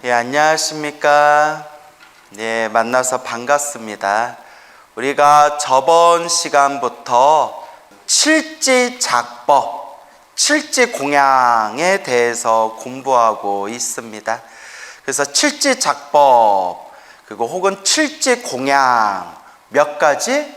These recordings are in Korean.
예, 안녕하십니까. 네, 만나서 반갑습니다. 우리가 저번 시간부터 칠지작법, 칠지공양에 대해서 공부하고 있습니다. 그래서 칠지작법, 그리고 혹은 칠지공양 몇 가지?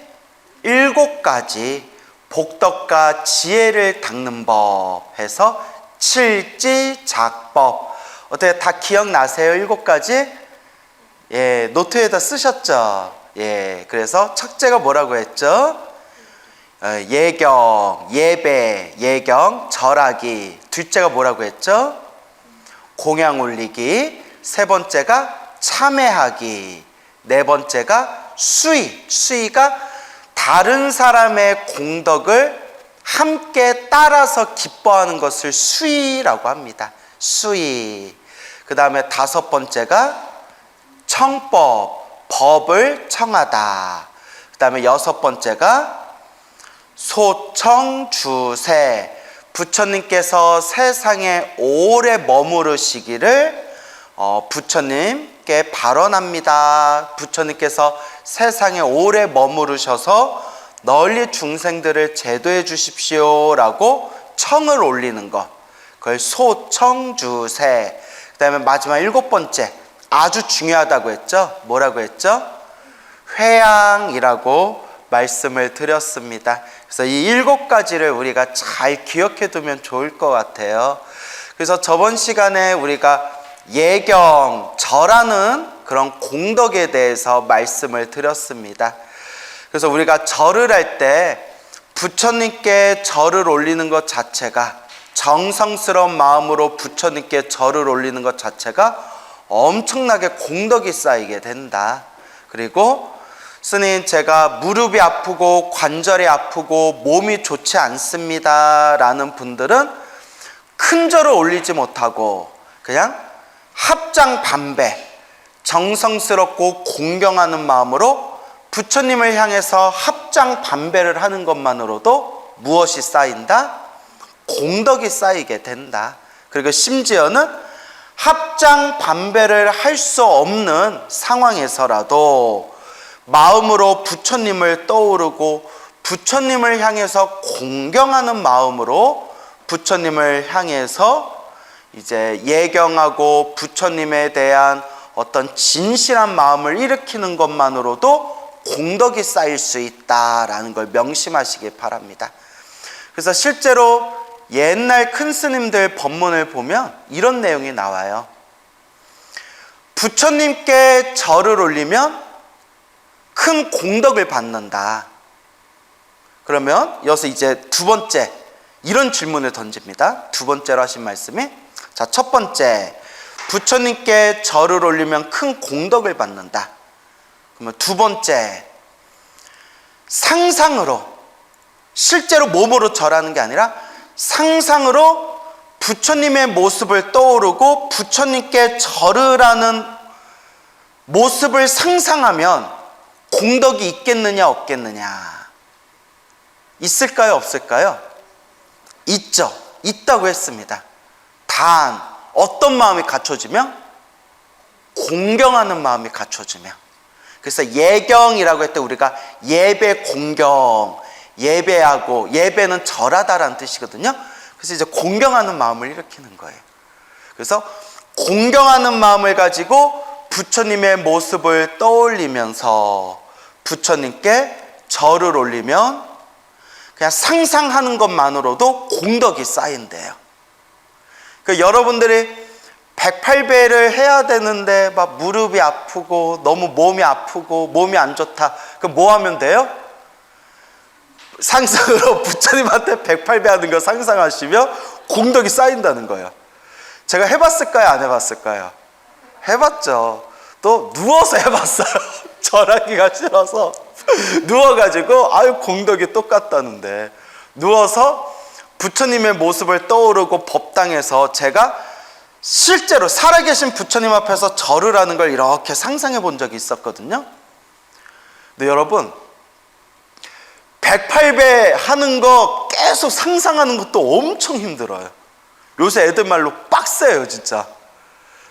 7가지 복덕과 지혜를 닦는 법 해서 칠지작법. 어떻게 다 기억나세요? 7가지? 예, 노트에다 쓰셨죠? 예, 그래서 첫째가 뭐라고 했죠? 예경, 예배, 예경, 절하기. 둘째가 뭐라고 했죠? 공양 올리기. 세 번째가 참회하기. 네 번째가 수의. 수의가 다른 사람의 공덕을 함께 따라서 기뻐하는 것을 수의라고 합니다. 수의. 그 다음에 5번째가 청법, 법을 청하다. 그 다음에 6번째가 소청주세, 부처님께서 세상에 오래 머무르시기를 부처님께 발언합니다. 부처님께서 세상에 오래 머무르셔서 널리 중생들을 제도해 주십시오 라고 청을 올리는 것, 그걸 소청주세. 그 다음에 마지막 7번째, 아주 중요하다고 했죠? 뭐라고 했죠? 회양이라고 말씀을 드렸습니다. 그래서 이 7가지를 우리가 잘 기억해 두면 좋을 것 같아요. 그래서 저번 시간에 우리가 예경, 절하는 그런 공덕에 대해서 말씀을 드렸습니다. 그래서 우리가 절을 할 때 부처님께 절을 올리는 것 자체가, 정성스러운 마음으로 부처님께 절을 올리는 것 자체가 엄청나게 공덕이 쌓이게 된다. 그리고 스님, 제가 무릎이 아프고 관절이 아프고 몸이 좋지 않습니다 라는 분들은 큰 절을 올리지 못하고 그냥 합장반배, 정성스럽고 공경하는 마음으로 부처님을 향해서 합장반배를 하는 것만으로도 무엇이 쌓인다? 공덕이 쌓이게 된다. 그리고 심지어는 합장반배를 할 수 없는 상황에서라도 마음으로 부처님을 떠오르고 부처님을 향해서 공경하는 마음으로 부처님을 향해서 이제 예경하고 부처님에 대한 어떤 진실한 마음을 일으키는 것만으로도 공덕이 쌓일 수 있다라는 걸 명심하시기 바랍니다. 그래서 실제로 옛날 큰 스님들 법문을 보면 이런 내용이 나와요. 부처님께 절을 올리면 큰 공덕을 받는다. 그러면 여기서 이제 2번째, 이런 질문을 던집니다. 2번째로 하신 말씀이, 자, 첫 번째, 부처님께 절을 올리면 큰 공덕을 받는다. 그러면 2번째, 상상으로, 실제로 몸으로 절하는 게 아니라 상상으로 부처님의 모습을 떠오르고 부처님께 절을 하는 모습을 상상하면 공덕이 있겠느냐 없겠느냐? 있을까요 없을까요? 있죠. 있다고 했습니다. 단 어떤 마음이 갖춰지면? 공경하는 마음이 갖춰지면. 그래서 예경이라고 할 때 우리가 예배 공경, 예배하고, 예배는 절하다라는 뜻이거든요. 그래서 이제 공경하는 마음을 일으키는 거예요. 그래서 공경하는 마음을 가지고 부처님의 모습을 떠올리면서 부처님께 절을 올리면 그냥 상상하는 것만으로도 공덕이 쌓인대요. 그러니까 여러분들이 108배를 해야 되는데 막 무릎이 아프고 너무 몸이 아프고 몸이 안 좋다. 그럼 뭐 하면 돼요? 상상으로 부처님한테 108배 하는 거 상상하시면 공덕이 쌓인다는 거예요. 제가 해봤을까요? 안 해봤을까요? 해봤죠. 또 누워서 해봤어요. 절하기가 싫어서 누워가지고 아유 공덕이 똑같다는데 누워서 부처님의 모습을 떠오르고 법당에서 제가 실제로 살아계신 부처님 앞에서 절을 하는 걸 이렇게 상상해 본 적이 있었거든요. 근데 여러분 108배 하는 거 계속 상상하는 것도 엄청 힘들어요. 요새 애들 말로 빡세요 진짜.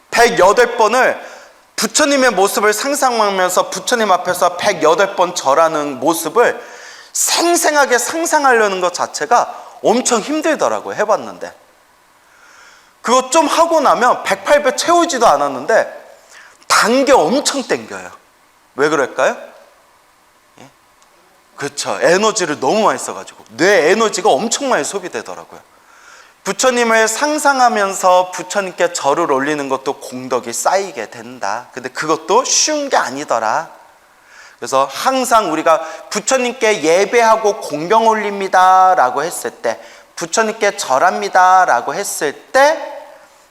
108번을 부처님의 모습을 상상하면서 부처님 앞에서 108번 절하는 모습을 생생하게 상상하려는 것 자체가 엄청 힘들더라고요. 해봤는데 그거 좀 하고 나면 108배 채우지도 않았는데 단계 엄청 땡겨요. 왜 그럴까요? 예? 그렇죠. 에너지를 너무 많이 써가지고 뇌 에너지가 엄청 많이 소비되더라고요. 부처님을 상상하면서 부처님께 절을 올리는 것도 공덕이 쌓이게 된다. 근데 그것도 쉬운 게 아니더라. 그래서 항상 우리가 부처님께 예배하고 공경 올립니다 라고 했을 때, 부처님께 절합니다 라고 했을 때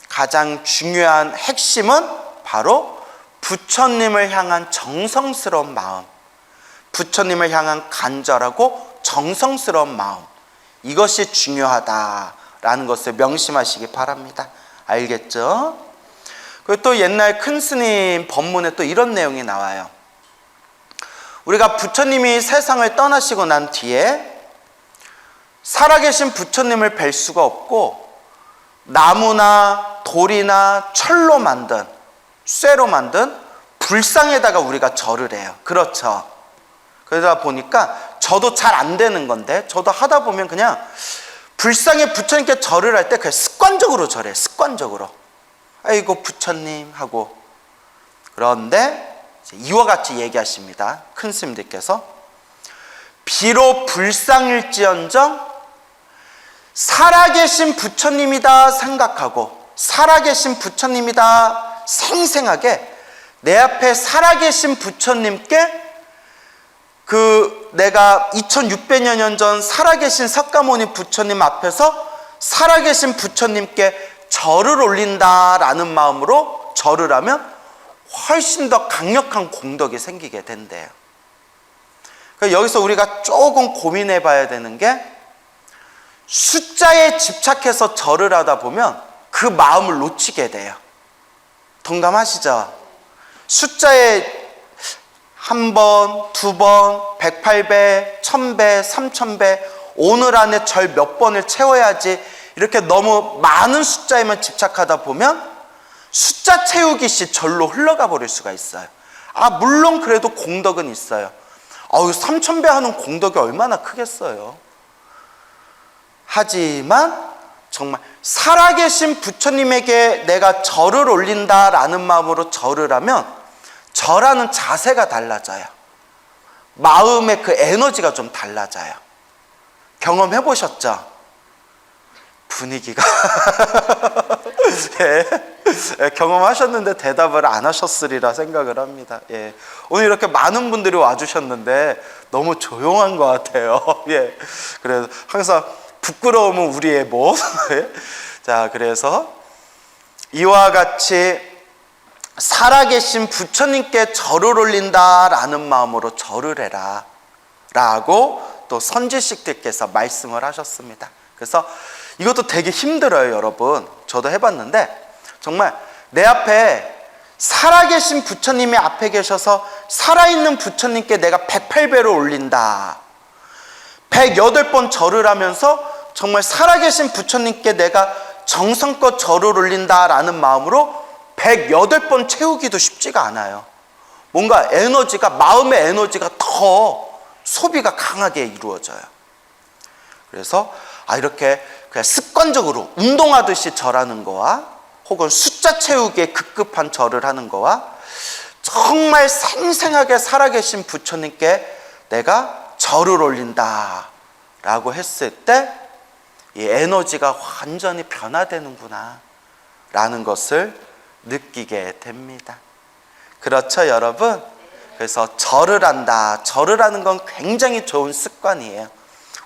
가장 중요한 핵심은 바로 부처님을 향한 정성스러운 마음, 부처님을 향한 간절하고 정성스러운 마음, 이것이 중요하다라는 것을 명심하시기 바랍니다. 알겠죠? 그리고 또 옛날 큰 스님 법문에 또 이런 내용이 나와요. 우리가 부처님이 세상을 떠나시고 난 뒤에 살아계신 부처님을 뵐 수가 없고 나무나 돌이나 철로 만든, 쇠로 만든 불상에다가 우리가 절을 해요. 그렇죠? 그러다 보니까 저도 잘 안 되는 건데, 저도 하다 보면 그냥 불상에 부처님께 절을 할 때 그냥 습관적으로 절해요. 습관적으로. 아이고 부처님 하고. 그런데 이와 같이 얘기하십니다. 큰 스님들께서 비록 불상일지언정 살아계신 부처님이다 생각하고 살아계신 부처님이다 생생하게 내 앞에 살아계신 부처님께 내가 2600여 년 전 살아계신 석가모니 부처님 앞에서 살아계신 부처님께 절을 올린다라는 마음으로 절을 하면 훨씬 더 강력한 공덕이 생기게 된대요. 여기서 우리가 조금 고민해 봐야 되는 게, 숫자에 집착해서 절을 하다 보면 그 마음을 놓치게 돼요. 동감하시죠? 숫자에 한 번, 두 번, 108배, 1000배, 3000배, 오늘 안에 절 몇 번을 채워야지, 이렇게 너무 많은 숫자에만 집착하다 보면 숫자 채우기 시 절로 흘러가 버릴 수가 있어요. 물론 그래도 공덕은 있어요. 3000배 하는 공덕이 얼마나 크겠어요. 하지만 정말 살아계신 부처님에게 내가 절을 올린다라는 마음으로 절을 하면 절하는 자세가 달라져요. 마음의 그 에너지가 좀 달라져요. 경험해 보셨죠? 분위기가 예, 경험하셨는데 대답을 안 하셨으리라 생각을 합니다. 예, 오늘 이렇게 많은 분들이 와주셨는데 너무 조용한 것 같아요. 예, 그래서 항상 부끄러움은 우리의 못. 자, 그래서 이와 같이 살아계신 부처님께 절을 올린다라는 마음으로 절을 해라 라고 또 선지식들께서 말씀을 하셨습니다. 그래서 이것도 되게 힘들어요, 여러분. 저도 해봤는데 정말 내 앞에 살아계신 부처님이 앞에 계셔서 살아있는 부처님께 내가 108배를 올린다, 108번 절을 하면서 정말 살아계신 부처님께 내가 정성껏 절을 올린다라는 마음으로 108번 채우기도 쉽지가 않아요. 뭔가 에너지가, 마음의 에너지가 더 소비가 강하게 이루어져요. 그래서 이렇게 그냥 습관적으로 운동하듯이 절하는 거와 혹은 숫자 채우기에 급급한 절을 하는 거와 정말 생생하게 살아계신 부처님께 내가 절을 올린다 라고 했을 때 이 에너지가 완전히 변화되는구나 라는 것을 느끼게 됩니다. 그렇죠, 여러분? 그래서 절을 한다. 절을 하는 건 굉장히 좋은 습관이에요.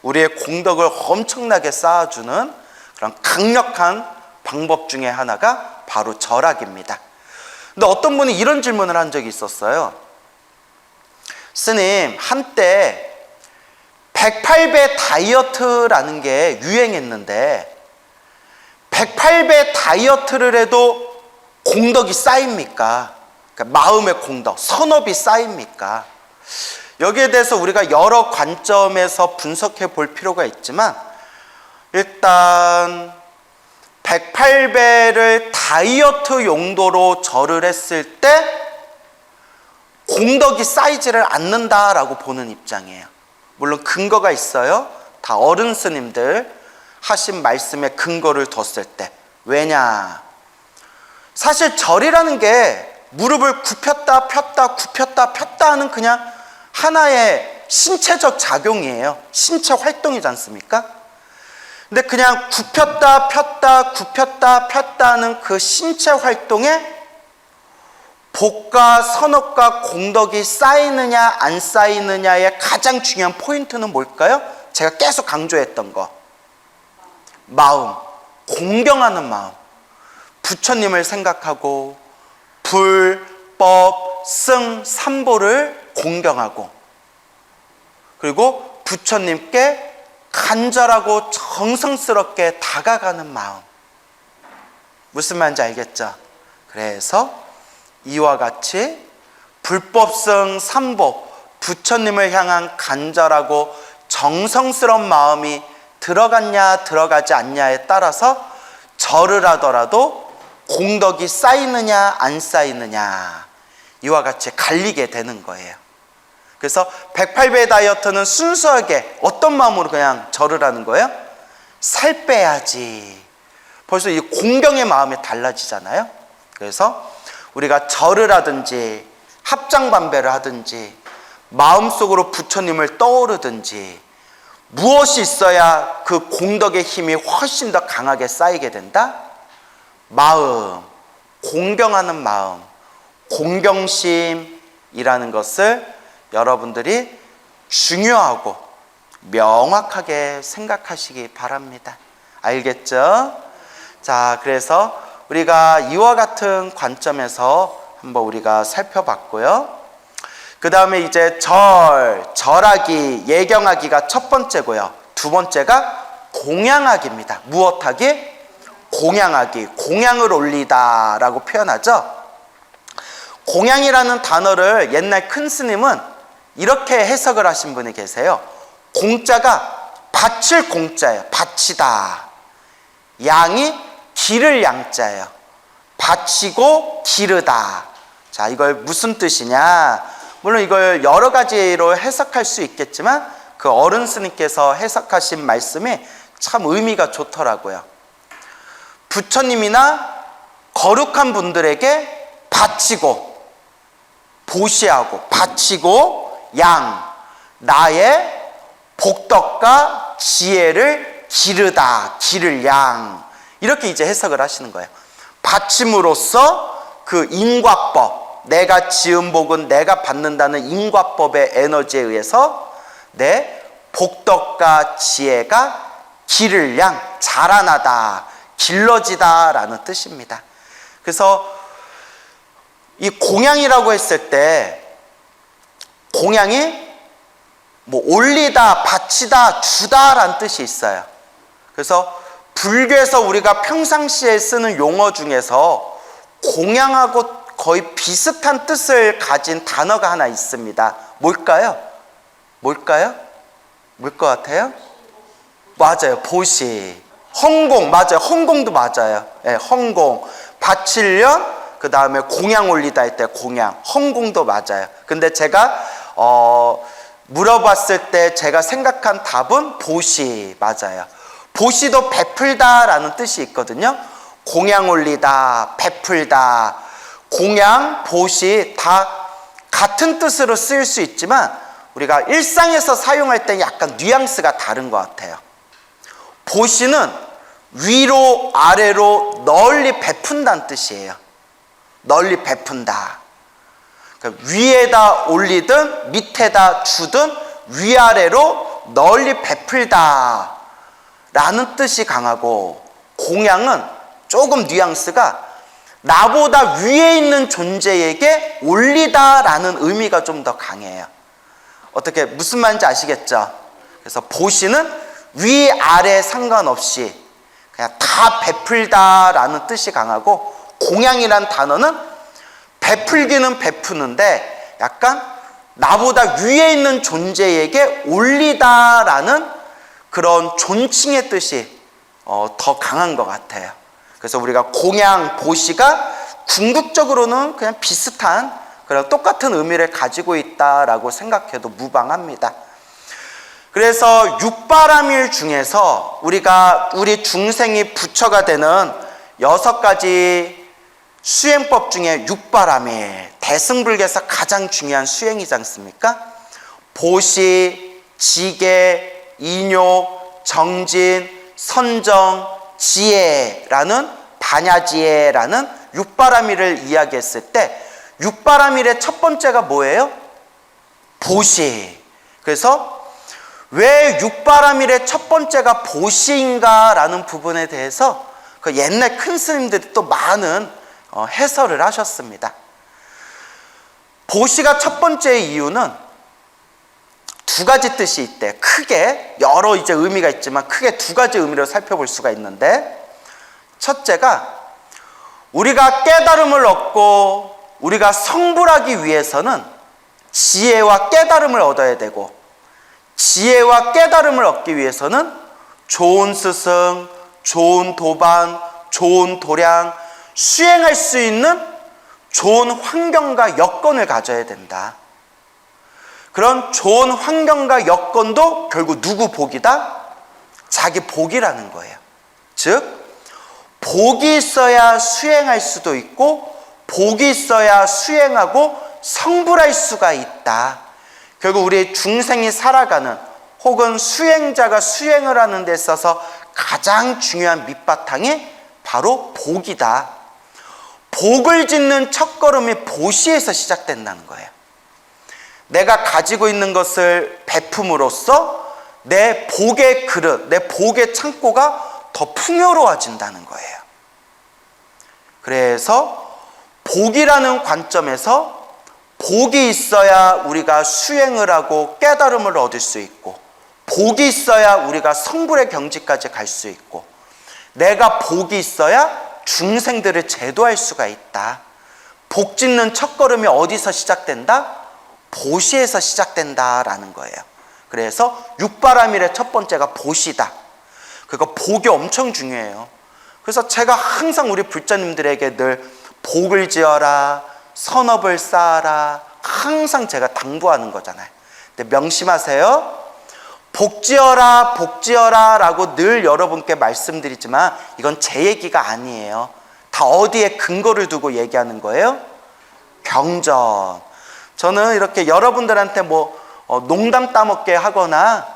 우리의 공덕을 엄청나게 쌓아주는 그런 강력한 방법 중에 하나가 바로 절약입니다. 근데 어떤 분이 이런 질문을 한 적이 있었어요. 스님, 한때 108배 다이어트라는 게 유행했는데 108배 다이어트를 해도 공덕이 쌓입니까? 그러니까 마음의 공덕, 선업이 쌓입니까? 여기에 대해서 우리가 여러 관점에서 분석해 볼 필요가 있지만 일단 108배를 다이어트 용도로 절을 했을 때 공덕이 쌓이지를 않는다라고 보는 입장이에요. 물론 근거가 있어요. 다 어른 스님들 하신 말씀에 근거를 뒀을 때. 왜냐? 사실 절이라는 게 무릎을 굽혔다 폈다 굽혔다 폈다 하는 그냥 하나의 신체적 작용이에요. 신체 활동이지 않습니까? 근데 그냥 굽혔다 폈다 굽혔다 폈다 하는 그 신체 활동에 복과 선업과 공덕이 쌓이느냐 안 쌓이느냐의 가장 중요한 포인트는 뭘까요? 제가 계속 강조했던 거. 마음, 공경하는 마음. 부처님을 생각하고 불, 법, 승, 삼보를 공경하고 그리고 부처님께 간절하고 정성스럽게 다가가는 마음. 무슨 말인지 알겠죠? 그래서 이와 같이 불법성 삼보, 부처님을 향한 간절하고 정성스러운 마음이 들어갔냐 들어가지 않냐에 따라서 절을 하더라도 공덕이 쌓이느냐 안 쌓이느냐 이와 같이 갈리게 되는 거예요. 그래서 108배 다이어트는 순수하게 어떤 마음으로 그냥 절을 하는 거예요? 살 빼야지. 벌써 이 공경의 마음이 달라지잖아요. 그래서 우리가 절을 하든지 합장반배를 하든지 마음속으로 부처님을 떠오르든지 무엇이 있어야 그 공덕의 힘이 훨씬 더 강하게 쌓이게 된다? 마음, 공경하는 마음, 공경심이라는 것을 여러분들이 중요하고 명확하게 생각하시기 바랍니다. 알겠죠? 자, 그래서 우리가 이와 같은 관점에서 한번 우리가 살펴봤고요. 그 다음에 이제 절하기, 예경하기가 첫 번째고요. 두 번째가 공양하기입니다. 무엇하기? 공양하기, 공양을 올리다 라고 표현하죠. 공양이라는 단어를 옛날 큰 스님은 이렇게 해석을 하신 분이 계세요. 공자가 바칠 공자예요. 바치다. 양이 기를 양자예요. 바치고 기르다. 자, 이걸 무슨 뜻이냐? 물론 이걸 여러 가지로 해석할 수 있겠지만 그 어른 스님께서 해석하신 말씀이 참 의미가 좋더라고요. 부처님이나 거룩한 분들에게 바치고 보시하고 바치고 나의 복덕과 지혜를 기르다, 기를 양. 이렇게 이제 해석을 하시는 거예요. 바침으로써 그 인과법, 내가 지은 복은 내가 받는다는 인과법의 에너지에 의해서 내 복덕과 지혜가 기를 양, 자라나다, 길러지다 라는 뜻입니다. 그래서 이 공양이라고 했을 때 공양이 뭐 올리다, 바치다, 주다 라는 뜻이 있어요. 그래서 불교에서 우리가 평상시에 쓰는 용어 중에서 공양하고 거의 비슷한 뜻을 가진 단어가 하나 있습니다. 뭘까요? 뭘 것 같아요? 맞아요. 보시. 헌공. 맞아요. 헌공도 맞아요. 네, 헌공. 바치련, 그 다음에 공양 올리다 할 때 공양. 헌공도 맞아요. 근데 제가 물어봤을 때 제가 생각한 답은 보시. 맞아요. 보시도 베풀다 라는 뜻이 있거든요. 공양 올리다, 베풀다. 공양, 보시 다 같은 뜻으로 쓰일 수 있지만 우리가 일상에서 사용할 때 약간 뉘앙스가 다른 것 같아요. 보시는 위로 아래로 널리 베푼다는 뜻이에요. 널리 베푼다. 그러니까 위에다 올리든 밑에다 주든 위아래로 널리 베풀다 라는 뜻이 강하고 공양은 조금 뉘앙스가 나보다 위에 있는 존재에게 올리다라는 의미가 좀 더 강해요. 어떻게 무슨 말인지 아시겠죠? 그래서 보시는 위 아래 상관없이 그냥 다 베풀다라는 뜻이 강하고, 공양이란 단어는 베풀기는 베푸는데 약간 나보다 위에 있는 존재에게 올리다라는 그런 존칭의 뜻이 더 강한 것 같아요. 그래서 우리가 공양, 보시가 궁극적으로는 그냥 비슷한 그런 똑같은 의미를 가지고 있다라고 생각해도 무방합니다. 그래서 육바라밀 중에서 우리 중생이 부처가 되는 6가지 수행법 중에 육바라밀, 대승불교에서 가장 중요한 수행이지 않습니까? 보시, 지계, 인요, 정진, 선정, 지혜라는 반야지혜라는 육바라밀을 이야기했을 때, 육바라밀의 첫 번째가 뭐예요? 보시. 그래서 왜 육바라밀의 첫 번째가 보시인가라는 부분에 대해서 그 옛날 큰 스님들이 또 많은 해설을 하셨습니다. 보시가 첫 번째의 이유는 2가지 뜻이 있대. 크게 여러 이제 의미가 있지만 크게 2가지 의미로 살펴볼 수가 있는데, 첫째가 우리가 깨달음을 얻고 우리가 성불하기 위해서는 지혜와 깨달음을 얻어야 되고, 지혜와 깨달음을 얻기 위해서는 좋은 스승, 좋은 도반, 좋은 도량, 수행할 수 있는 좋은 환경과 여건을 가져야 된다. 그런 좋은 환경과 여건도 결국 누구 복이다? 자기 복이라는 거예요. 즉 복이 있어야 수행할 수도 있고, 복이 있어야 수행하고 성불할 수가 있다. 결국 우리 중생이 살아가는, 혹은 수행자가 수행을 하는 데 있어서 가장 중요한 밑바탕이 바로 복이다. 복을 짓는 첫걸음이 보시에서 시작된다는 거예요. 내가 가지고 있는 것을 베품으로써 내 복의 그릇, 내 복의 창고가 더 풍요로워진다는 거예요. 그래서 복이라는 관점에서 복이 있어야 우리가 수행을 하고 깨달음을 얻을 수 있고, 복이 있어야 우리가 성불의 경지까지 갈 수 있고, 내가 복이 있어야 중생들을 제도할 수가 있다. 복 짓는 첫걸음이 어디서 시작된다? 보시에서 시작된다라는 거예요. 그래서 육바라밀의 첫 번째가 보시다. 그러니까 복이 엄청 중요해요. 그래서 제가 항상 우리 불자님들에게 늘 복을 지어라, 선업을 쌓아라, 항상 제가 당부하는 거잖아요. 근데 명심하세요. 복지어라, 복지어라 라고 늘 여러분께 말씀드리지만 이건 제 얘기가 아니에요. 다 어디에 근거를 두고 얘기하는 거예요? 경전. 저는 이렇게 여러분들한테 농담 따먹게 하거나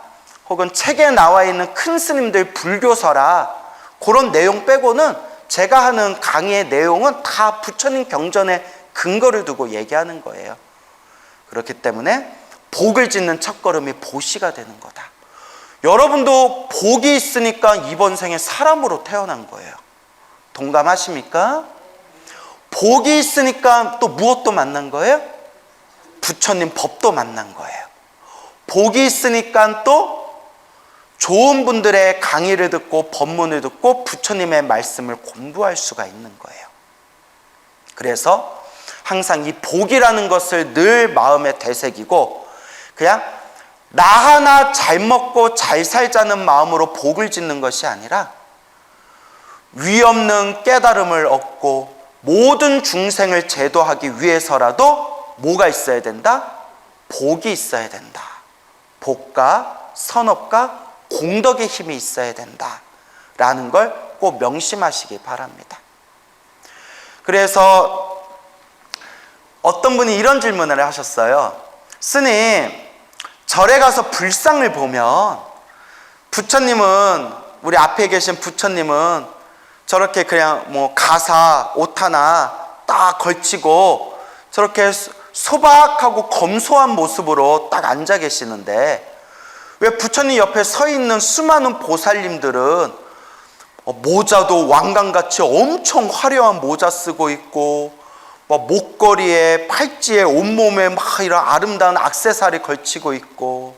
혹은 책에 나와 있는 큰 스님들 불교서라 그런 내용 빼고는 제가 하는 강의의 내용은 다 부처님 경전에 근거를 두고 얘기하는 거예요. 그렇기 때문에 복을 짓는 첫걸음이 보시가 되는 거다. 여러분도 복이 있으니까 이번 생에 사람으로 태어난 거예요. 동감하십니까? 복이 있으니까 또 무엇도 만난 거예요? 부처님 법도 만난 거예요. 복이 있으니까 또 좋은 분들의 강의를 듣고 법문을 듣고 부처님의 말씀을 공부할 수가 있는 거예요. 그래서 항상 이 복이라는 것을 늘 마음에 되새기고, 그냥 나 하나 잘 먹고 잘 살자는 마음으로 복을 짓는 것이 아니라 위 없는 깨달음을 얻고 모든 중생을 제도하기 위해서라도 뭐가 있어야 된다? 복이 있어야 된다. 복과 선업과 공덕의 힘이 있어야 된다 라는 걸 꼭 명심하시기 바랍니다. 그래서 어떤 분이 이런 질문을 하셨어요. 스님, 절에 가서 불상을 보면 부처님은, 우리 앞에 계신 부처님은 저렇게 그냥 가사 옷 하나 딱 걸치고 저렇게 소박하고 검소한 모습으로 딱 앉아 계시는데, 왜 부처님 옆에 서 있는 수많은 보살님들은 모자도 왕관같이 엄청 화려한 모자 쓰고 있고, 목걸이에 팔찌에 온몸에 막 이런 아름다운 액세서리 걸치고 있고,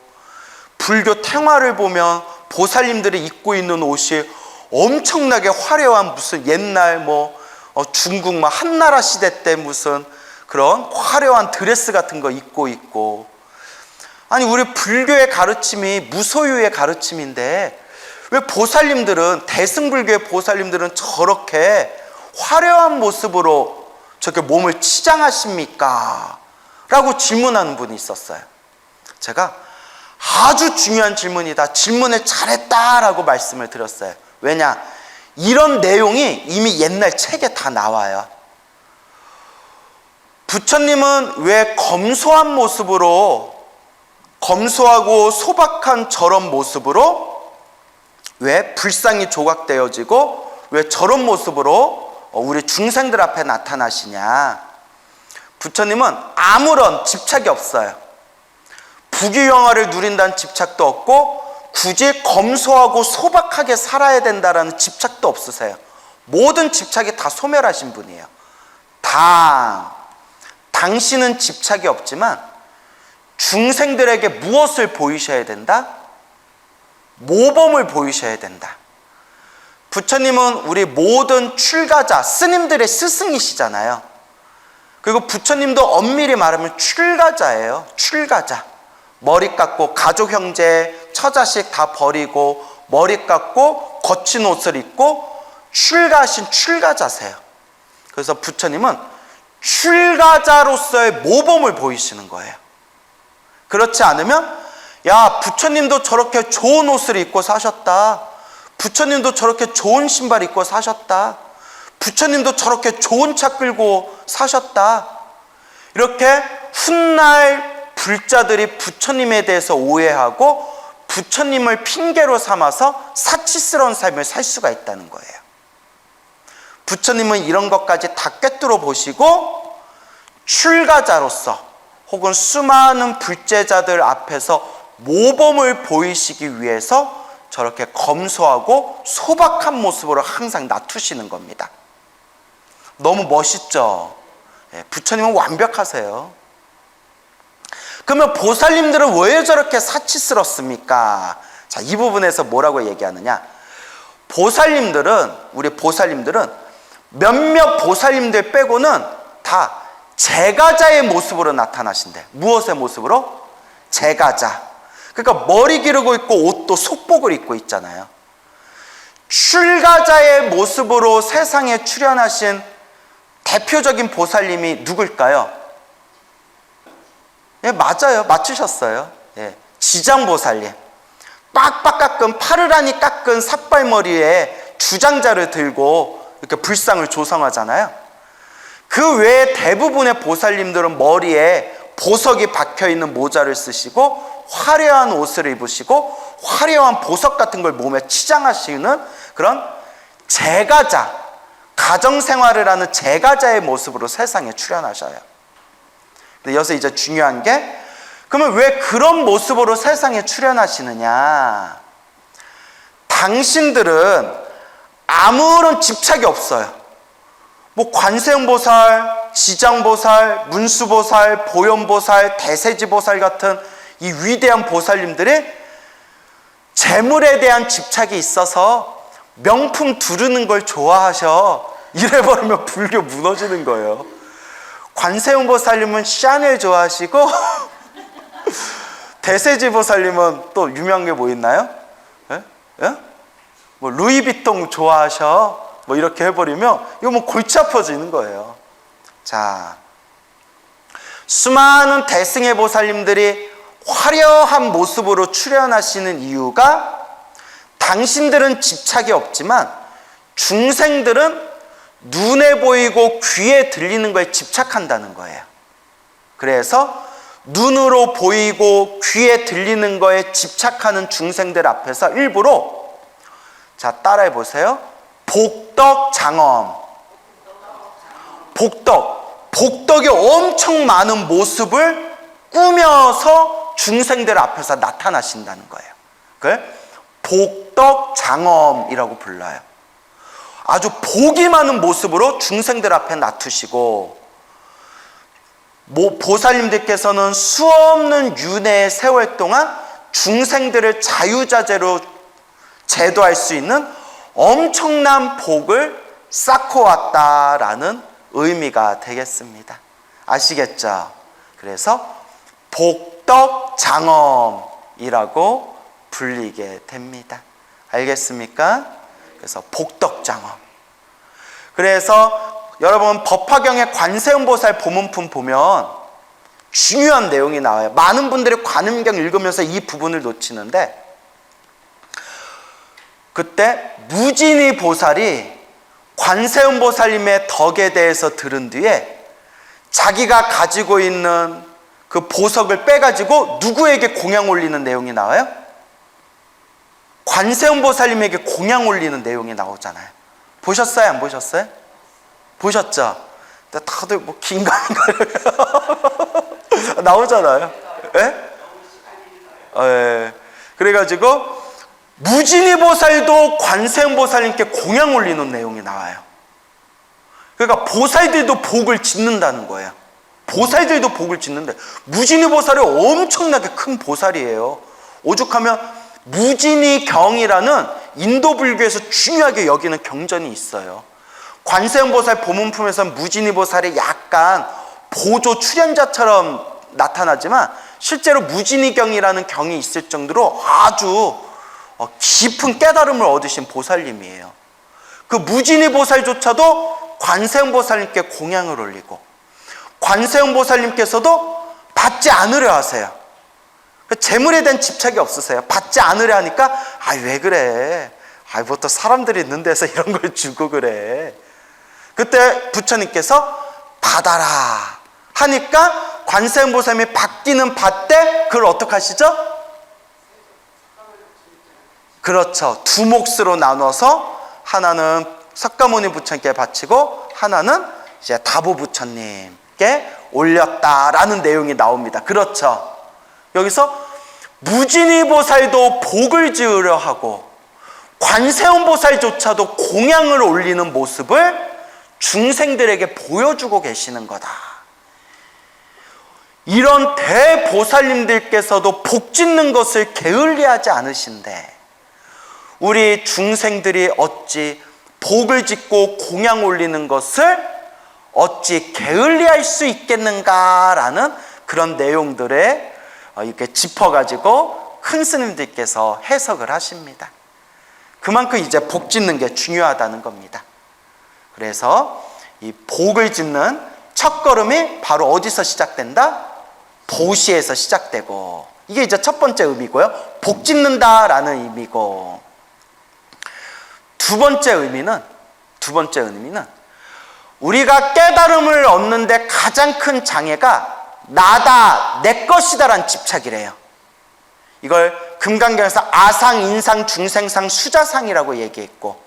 불교 탱화를 보면 보살님들이 입고 있는 옷이 엄청나게 화려한 무슨 옛날 중국 한나라 시대 때 무슨 그런 화려한 드레스 같은 거 입고 있고. 아니, 우리 불교의 가르침이 무소유의 가르침인데 왜 보살님들은, 대승불교의 보살님들은 저렇게 화려한 모습으로 저렇게 몸을 치장하십니까? 라고 질문하는 분이 있었어요. 제가 아주 중요한 질문이다, 질문을 잘했다라고 말씀을 드렸어요. 왜냐? 이런 내용이 이미 옛날 책에 다 나와요. 부처님은 왜 검소한 모습으로, 검소하고 소박한 저런 모습으로 왜 불상이 조각되어지고 왜 저런 모습으로 우리 중생들 앞에 나타나시냐? 부처님은 아무런 집착이 없어요. 부귀영화를 누린다는 집착도 없고 굳이 검소하고 소박하게 살아야 된다라는 집착도 없으세요. 모든 집착이 다 소멸하신 분이에요. 당신은 집착이 없지만 중생들에게 무엇을 보이셔야 된다? 모범을 보이셔야 된다. 부처님은 우리 모든 출가자, 스님들의 스승이시잖아요. 그리고 부처님도 엄밀히 말하면 출가자예요. 출가자. 머리 깎고 가족 형제 처자식 다 버리고 머리 깎고 거친 옷을 입고 출가하신 출가자세요. 그래서 부처님은 출가자로서의 모범을 보이시는 거예요. 그렇지 않으면 야, 부처님도 저렇게 좋은 옷을 입고 사셨다, 부처님도 저렇게 좋은 신발 입고 사셨다, 부처님도 저렇게 좋은 차 끌고 사셨다, 이렇게 훗날 불자들이 부처님에 대해서 오해하고 부처님을 핑계로 삼아서 사치스러운 삶을 살 수가 있다는 거예요. 부처님은 이런 것까지 다 꿰뚫어 보시고 출가자로서 혹은 수많은 불제자들 앞에서 모범을 보이시기 위해서 저렇게 검소하고 소박한 모습으로 항상 나투시는 겁니다. 너무 멋있죠? 부처님은 완벽하세요. 그러면 보살님들은 왜 저렇게 사치스럽습니까? 자, 이 부분에서 뭐라고 얘기하느냐? 우리 보살님들은 몇몇 보살님들 빼고는 다 제가자의 모습으로 나타나신대. 무엇의 모습으로? 제가자. 그러니까 머리 기르고 있고 옷도 속복을 입고 있잖아요. 출가자의 모습으로 세상에 출현하신 대표적인 보살님이 누굴까요? 예, 맞아요. 맞추셨어요. 예, 지장보살님. 빡빡 깎은, 파르라니 깎은 삭발머리에 주장자를 들고 이렇게 불상을 조성하잖아요. 그 외에 대부분의 보살님들은 머리에 보석이 박혀있는 모자를 쓰시고 화려한 옷을 입으시고 화려한 보석 같은 걸 몸에 치장하시는 그런 제가자, 가정생활을 하는 제가자의 모습으로 세상에 출현하셔요. 근데 여기서 이제 중요한 게, 그러면 왜 그런 모습으로 세상에 출현하시느냐? 당신들은 아무런 집착이 없어요. 관세음보살, 지장보살, 문수보살, 보현보살, 대세지보살 같은 이 위대한 보살님들이 재물에 대한 집착이 있어서 명품 두르는 걸 좋아하셔. 이래버리면 불교 무너지는 거예요. 관세음보살님은 샤넬 좋아하시고 대세지보살님은 또 유명한 게 뭐 있나요? 예? 예? 루이비통 좋아하셔. 이렇게 해버리면 이거 골치 아파지는 거예요. 자, 수많은 대승의 보살님들이 화려한 모습으로 출현하시는 이유가 당신들은 집착이 없지만 중생들은 눈에 보이고 귀에 들리는 거에 집착한다는 거예요. 그래서 눈으로 보이고 귀에 들리는 거에 집착하는 중생들 앞에서 일부러, 자, 따라해 보세요. 복덕장엄. 복덕이 엄청 많은 모습을 꾸며서 중생들 앞에서 나타나신다는 거예요. 그걸 복덕장엄이라고 불러요. 아주 복이 많은 모습으로 중생들 앞에 놔두시고, 보살님들께서는 수없는 윤회의 세월 동안 중생들을 자유자재로 제도할 수 있는 엄청난 복을 쌓고 왔다라는 의미가 되겠습니다. 아시겠죠? 그래서 복덕장엄이라고 불리게 됩니다. 알겠습니까? 그래서 복덕장엄. 그래서 여러분 법화경의 관세음보살 보문품 보면 중요한 내용이 나와요. 많은 분들이 관음경 읽으면서 이 부분을 놓치는데, 그때 무진이 보살이 관세음보살님의 덕에 대해서 들은 뒤에 자기가 가지고 있는 그 보석을 빼가지고 누구에게 공양 올리는 내용이 나와요? 관세음보살님에게 공양 올리는 내용이 나오잖아요. 보셨어요? 안 보셨어요? 보셨죠? 다들 뭐 긴가민가 나오잖아요. 예? 예. 그래가지고 무진이 보살도 관세음보살님께 공양 올리는 내용이 나와요. 그러니까 보살들도 복을 짓는다는 거예요. 보살들도 복을 짓는데, 무진이 보살이 엄청나게 큰 보살이에요. 오죽하면 무진이 경이라는 인도 불교에서 중요하게 여기는 경전이 있어요. 관세음보살 보문품에서는 무진이 보살이 약간 보조 출연자처럼 나타나지만 실제로 무진이경이라는 경이 있을 정도로 아주 깊은 깨달음을 얻으신 보살님이에요. 그 무진이 보살조차도 관세음보살님께 공양을 올리고, 관세음보살님께서도 받지 않으려 하세요. 재물에 대한 집착이 없으세요. 받지 않으려 하니까 왜 그래, 뭐 또 사람들이 있는 데서 이런 걸 주고 그래. 그때 부처님께서 받아라 하니까 관세음보살님이 받기는 받되 그걸 어떻게 하시죠? 그렇죠. 두 몫으로 나눠서 하나는 석가모니 부처님께 바치고 하나는 이제 다보 부처님께 올렸다라는 내용이 나옵니다. 그렇죠. 여기서 무진이 보살도 복을 지으려 하고 관세음보살조차도 공양을 올리는 모습을 중생들에게 보여주고 계시는 거다. 이런 대보살님들께서도 복 짓는 것을 게을리하지 않으신데 우리 중생들이 어찌 복을 짓고 공양 올리는 것을 어찌 게을리할 수 있겠는가라는 그런 내용들에 이렇게 짚어가지고 큰 스님들께서 해석을 하십니다. 그만큼 이제 복 짓는 게 중요하다는 겁니다. 그래서 이 복을 짓는 첫걸음이 바로 어디서 시작된다? 보시에서 시작되고, 이게 이제 첫 번째 의미고요. 복 짓는다라는 의미고, 두 번째 의미는 우리가 깨달음을 얻는데 가장 큰 장애가 나다, 내 것이다라는 집착이래요. 이걸 금강경에서 아상, 인상, 중생상, 수자상이라고 얘기했고,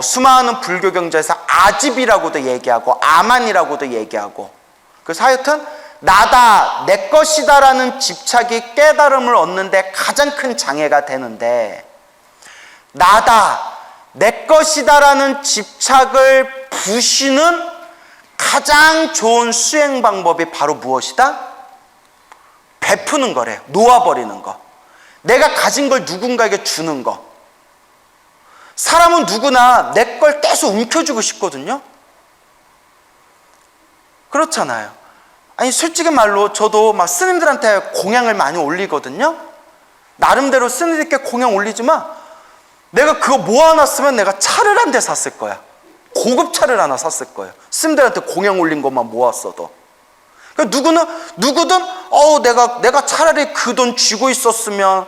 수많은 불교 경전에서 아집이라고도 얘기하고 아만이라고도 얘기하고, 그래서 하여튼 나다, 내 것이다라는 집착이 깨달음을 얻는데 가장 큰 장애가 되는데, 나다, 내 것이다라는 집착을 부시는 가장 좋은 수행 방법이 바로 무엇이다? 베푸는 거래요. 놓아버리는 거. 내가 가진 걸 누군가에게 주는 거. 사람은 누구나 내 걸 계속 움켜쥐고 싶거든요. 그렇잖아요. 아니 솔직히 말로 저도 막 스님들한테 공양을 많이 올리거든요. 나름대로 스님들께 공양 올리지만 내가 그거 모아놨으면 내가 차를 한 대 샀을 거야. 고급 차를 하나 샀을 거예요. 스님들한테 공양 올린 것만 모았어도. 그러니까 누구든 내가 차라리 그 돈 쥐고 있었으면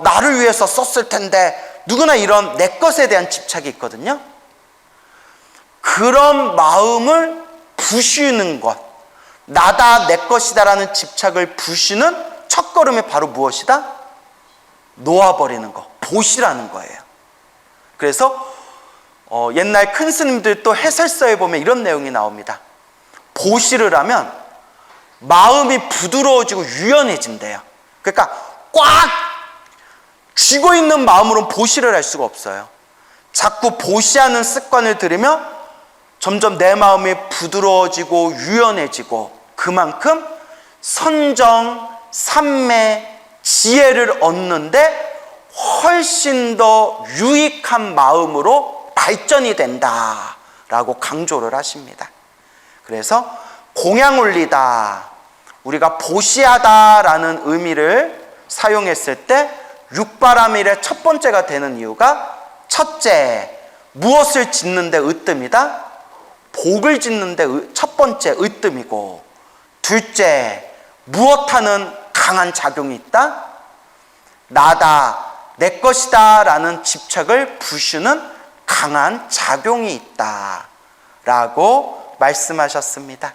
나를 위해서 썼을 텐데, 누구나 이런 내 것에 대한 집착이 있거든요. 그런 마음을 부시는 것, 나다 내 것이다라는 집착을 부시는 첫걸음이 바로 무엇이다? 놓아버리는 것, 보시라는 거예요. 그래서 옛날 큰 스님들 또 해설서에 보면 이런 내용이 나옵니다. 보시를 하면 마음이 부드러워지고 유연해진대요. 그러니까 꽉 쥐고 있는 마음으로는 보시를 할 수가 없어요. 자꾸 보시하는 습관을 들이며 점점 내 마음이 부드러워지고 유연해지고 그만큼 선정, 삼매, 지혜를 얻는데 훨씬 더 유익한 마음으로 발전이 된다라고 강조를 하십니다. 그래서 공양올리다, 우리가 보시하다라는 의미를 사용했을 때 육바라밀의 첫 번째가 되는 이유가 첫째, 무엇을 짓는데 으뜸이다? 복을 짓는데 첫 번째 으뜸이고, 둘째, 무엇하는 강한 작용이 있다? 나다, 내 것이다 라는 집착을 부수는 강한 작용이 있다 라고 말씀하셨습니다.